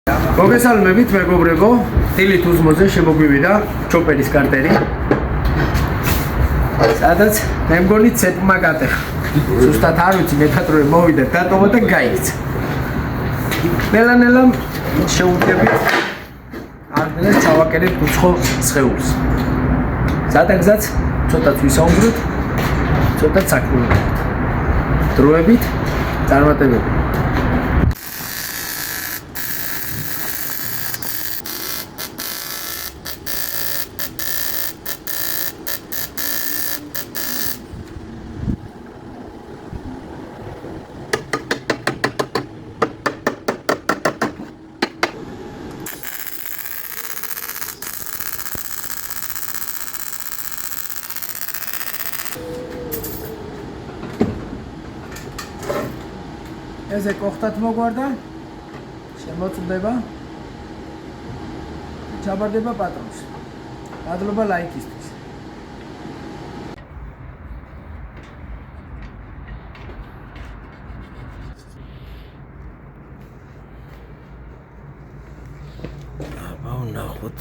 მოგესალმებით მეგობრებო, დილით უსმოზე შემოგვივიდა ჩოპერის კარტერი. სადაც მე მგონი ცეპმა გატეხა. ზუსტად არ ვიცი მეთატროე მოვიდა დატოვა და გაიქცა. ნელა-ნელა შეუძლებით აღდგენას ჩავაკერებ უცხო სხეულს. სადაგზაც ცოტაც ვისაუბროთ, ცოტაც საქმიანობთ. დროებით წარმატებები. ესე კოხტად მოგვარდა, შემოწმდება, ჩაბარდება პატრონს. მადლობა ლაიქისთვის. აბა ვნახოთ.